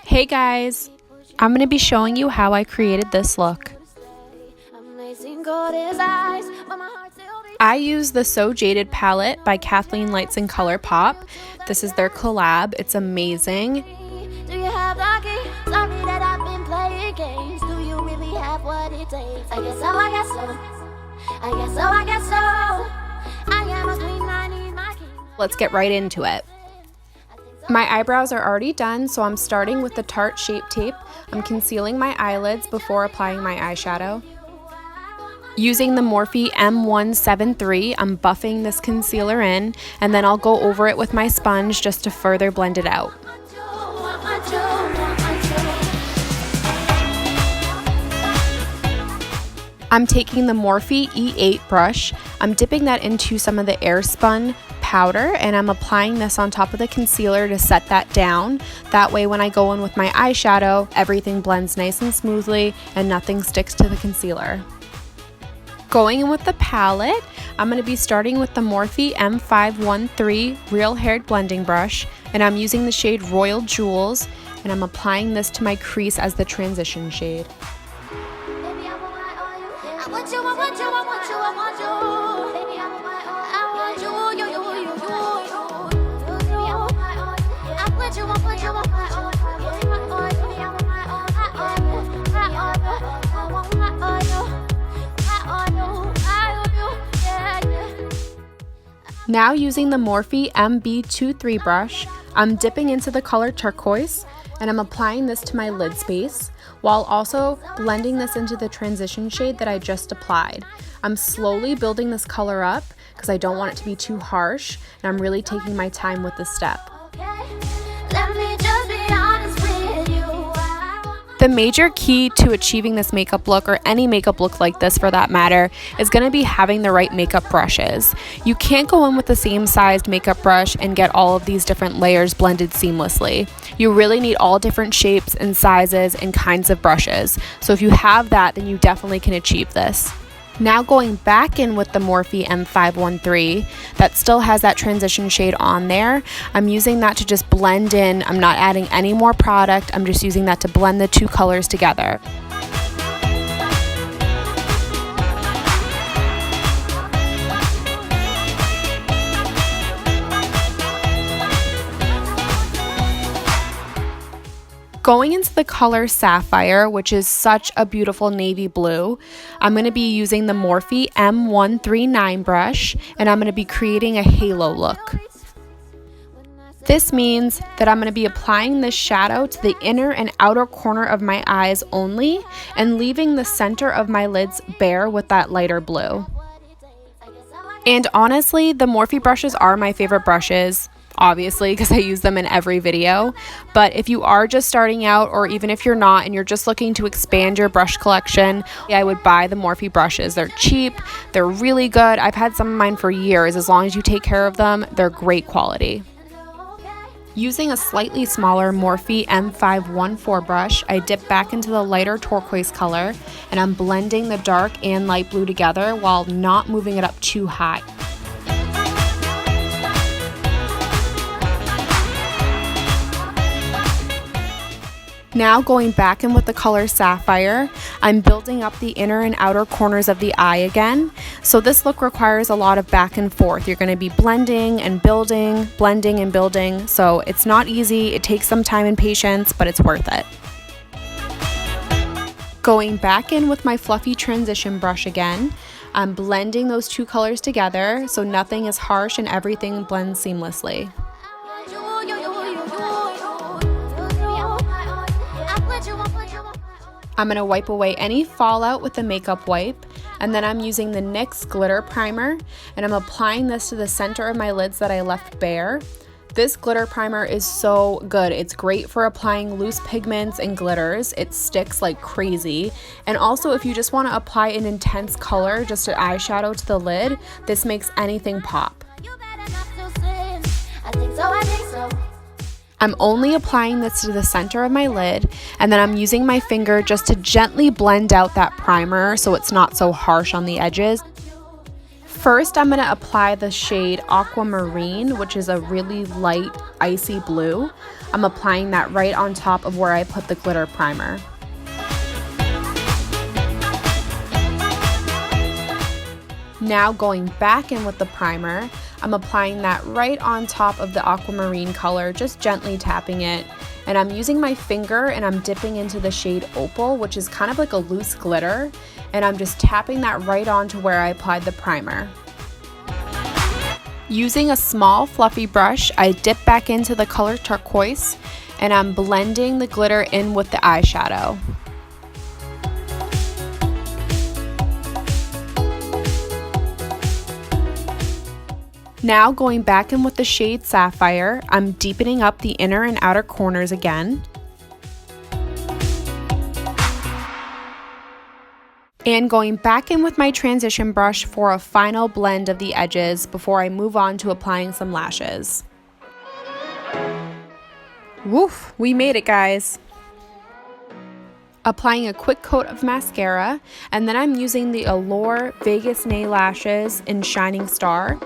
Hey guys, I'm going to be showing you how I created this look. I use the So Jaded palette by Kathleen Lights and Colourpop. This is their collab. It's amazing. Do you have the key? Sorry that I've been playing games. Do you really have what it takes? I guess so, I guess so. I guess so, I guess so. I am a queen, I need my king. Let's get right into it. My eyebrows are already done, so I'm starting with the Tarte Shape Tape. I'm concealing my eyelids before applying my eyeshadow. Using the Morphe M173, I'm buffing this concealer in, and then I'll go over it with my sponge just to further blend it out. I'm taking the Morphe E8 brush, I'm dipping that into some of the Airspun powder, and I'm applying this on top of the concealer to set that down. That way when I go in with my eyeshadow, everything blends nice and smoothly and nothing sticks to the concealer. Going in with the palette, I'm going to be starting with the Morphe M513 Real Haired Blending Brush, and I'm using the shade Royal Jewels, and I'm applying this to my crease as the transition shade. Now using the Morphe MB23 brush, I'm dipping into the color turquoise and I'm applying this to my lid space while also blending this into the transition shade that I just applied. I'm slowly building this color up because I don't want it to be too harsh, and I'm really taking my time with this step. The major key to achieving this makeup look, or any makeup look like this for that matter, is going to be having the right makeup brushes. You can't go in with the same sized makeup brush and get all of these different layers blended seamlessly. You really need all different shapes and sizes and kinds of brushes. So if you have that, then you definitely can achieve this. Now going back in with the Morphe M513 that still has that transition shade on there, I'm using that to just blend in. I'm not adding any more product, I'm just using that to blend the two colors together. Going into the color Sapphire, which is such a beautiful navy blue, I'm going to be using the Morphe M139 brush, and I'm going to be creating a halo look. This means that I'm going to be applying this shadow to the inner and outer corner of my eyes only, and leaving the center of my lids bare with that lighter blue. And honestly, the Morphe brushes are my favorite brushes. Obviously, because I use them in every video, but if you are just starting out, or even if you're not and you're just looking to expand your brush collection, I would buy the Morphe brushes. They're cheap, they're really good. I've had some of mine for years. As long as you take care of them, they're great quality. Using a slightly smaller Morphe M514 brush, I dip back into the lighter turquoise color, and I'm blending the dark and light blue together while not moving it up too high. Now going back in with the color Sapphire, I'm building up the inner and outer corners of the eye again. So this look requires a lot of back and forth. You're going to be blending and building, blending and building. So it's not easy, it takes some time and patience, but it's worth it. Going back in with my fluffy transition brush again, I'm blending those two colors together so nothing is harsh and everything blends seamlessly. I'm going to wipe away any fallout with the makeup wipe, and then I'm using the NYX Glitter Primer, and I'm applying this to the center of my lids that I left bare. This glitter primer is so good. It's great for applying loose pigments and glitters. It sticks like crazy. And also, if you just want to apply an intense color, just an eyeshadow to the lid, this makes anything pop. I'm only applying this to the center of my lid, and then I'm using my finger just to gently blend out that primer so it's not so harsh on the edges. First, I'm going to apply the shade Aquamarine, which is a really light, icy blue. I'm applying that right on top of where I put the glitter primer. Now going back in with the primer, I'm applying that right on top of the aquamarine color, just gently tapping it. And I'm using my finger and I'm dipping into the shade Opal, which is kind of like a loose glitter. And I'm just tapping that right onto where I applied the primer. Using a small fluffy brush, I dip back into the color turquoise and I'm blending the glitter in with the eyeshadow. Now going back in with the shade Sapphire, I'm deepening up the inner and outer corners again. And going back in with my transition brush for a final blend of the edges before I move on to applying some lashes. Woof, we made it, guys. Applying a quick coat of mascara, and then I'm using the Eylure Vegas Nay Lashes in Shining Star.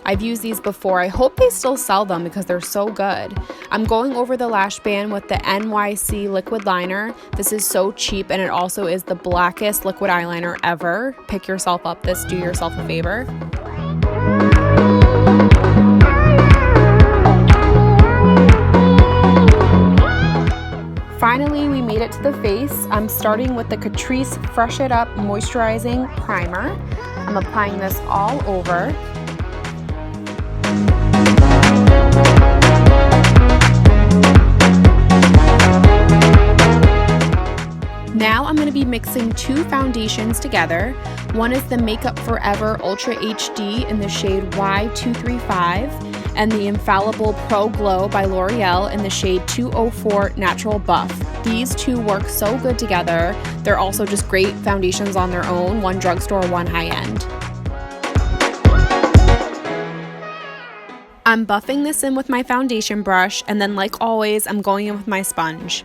I've used these before. I hope they still sell them because they're so good. I'm going over the lash band with the NYC Liquid Liner. This is so cheap and it also is the blackest liquid eyeliner ever. Pick yourself up this, do yourself a favor. Finally, we made it to the face. I'm starting with the Catrice Fresh It Up Moisturizing Primer. I'm applying this all over. Now I'm going to be mixing two foundations together. One is the Makeup Forever Ultra HD in the shade Y235 and the Infallible Pro Glow by Loreal in the shade 204 Natural Buff. These two work so good together. They're also just great foundations on their own, one drugstore, one high-end. I'm buffing this in with my foundation brush, and then like always, I'm going in with my sponge.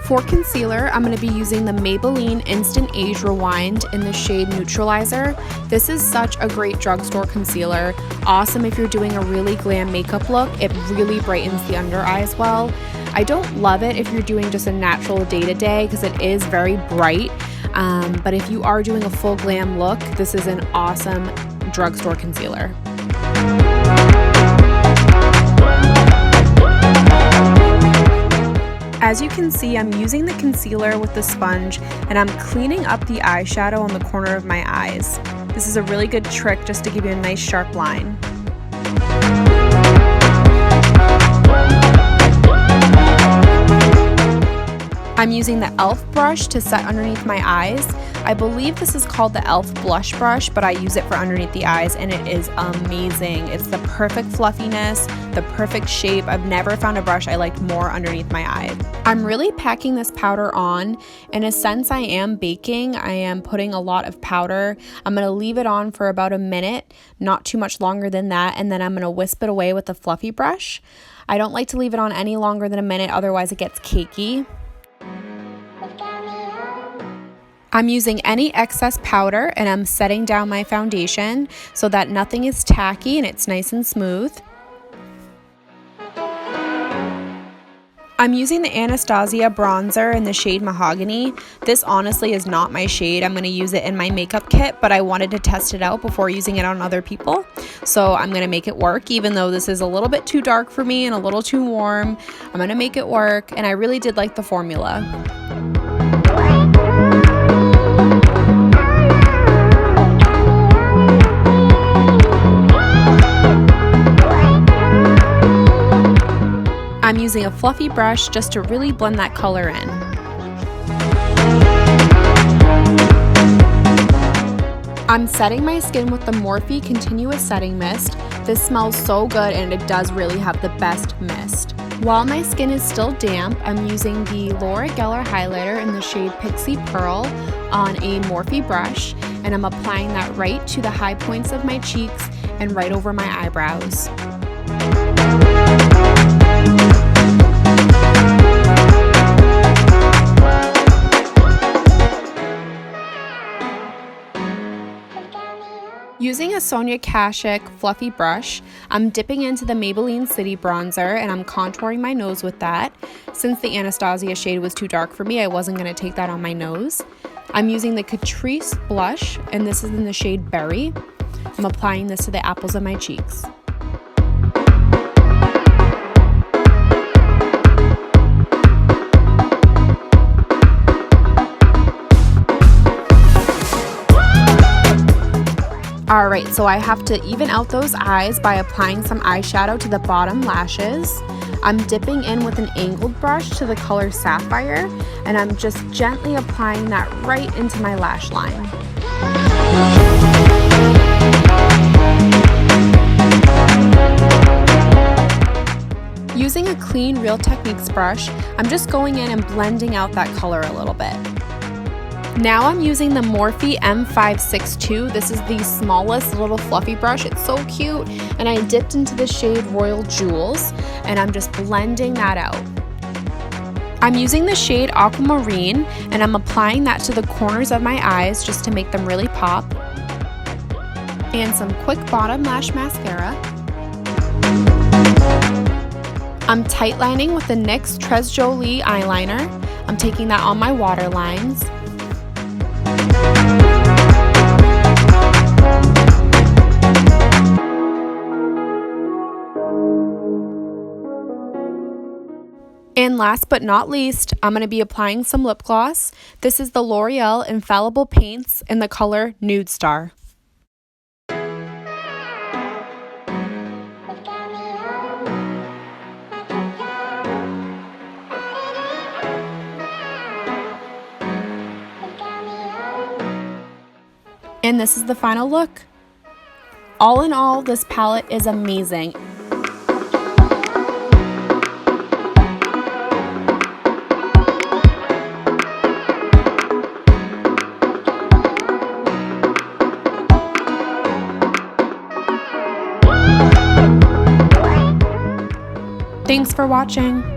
For concealer, I'm going to be using the Maybelline Instant Age Rewind in the shade Neutralizer. This is such a great drugstore concealer. Awesome if you're doing a really glam makeup look. It really brightens the under eye as well. I don't love it if you're doing just a natural day-to-day because it is very bright. But if you are doing a full glam look, this is an awesome drugstore concealer. As you can see, I'm using the concealer with the sponge and I'm cleaning up the eyeshadow on the corner of my eyes. This is a really good trick just to give you a nice sharp line. I'm using the e.l.f. brush to set underneath my eyes. I believe this is called the e.l.f. blush brush, but I use it for underneath the eyes and it is amazing. It's the perfect fluffiness, the perfect shape. I've never found a brush I liked more underneath my eye. I'm really packing this powder on, and since I am baking, I am putting a lot of powder. I'm going to leave it on for about a minute, not too much longer than that, and then I'm going to wisp it away with a fluffy brush. I don't like to leave it on any longer than a minute, otherwise it gets cakey. I'm using any excess powder and I'm setting down my foundation so that nothing is tacky and it's nice and smooth. I'm using the Anastasia bronzer in the shade Mahogany. This honestly is not my shade. I'm going to use it in my makeup kit, but I wanted to test it out before using it on other people. So I'm going to make it work, even though this is a little bit too dark for me and a little too warm. I'm going to make it work, and I really did like the formula. I'm using a fluffy brush just to really blend that color in. I'm setting my skin with the Morphe Continuous Setting Mist. This smells so good and it does really have the best mist. While my skin is still damp, I'm using the Loreal highlighter in the shade Pixie Pearl on a Morphe brush, and I'm applying that right to the high points of my cheeks and right over my eyebrows. Using a Sonia Kashuk fluffy brush, I'm dipping into the Maybelline City Bronzer and I'm contouring my nose with that. Since the Anastasia shade was too dark for me, I wasn't going to take that on my nose. I'm using the Catrice Blush, and this is in the shade Berry. I'm applying this to the apples of my cheeks. Alright, so I have to even out those eyes by applying some eyeshadow to the bottom lashes. I'm dipping in with an angled brush to the color Sapphire, and I'm just gently applying that right into my lash line. Using a clean Real Techniques brush, I'm just going in and blending out that color a little bit. Now I'm using the Morphe M562. This is the smallest little fluffy brush. It's so cute. And I dipped into the shade Royal Jewels, and I'm just blending that out. I'm using the shade Aquamarine, and I'm applying that to the corners of my eyes just to make them really pop. And some quick bottom lash mascara. I'm tightlining with the NYX Tres Jolie eyeliner. I'm taking that on my waterlines. And last but not least, I'm going to be applying some lip gloss. This is the L'Oreal Infallible Paints in the color Nude Star. And this is the final look. All in all, this palette is amazing. Thanks for watching.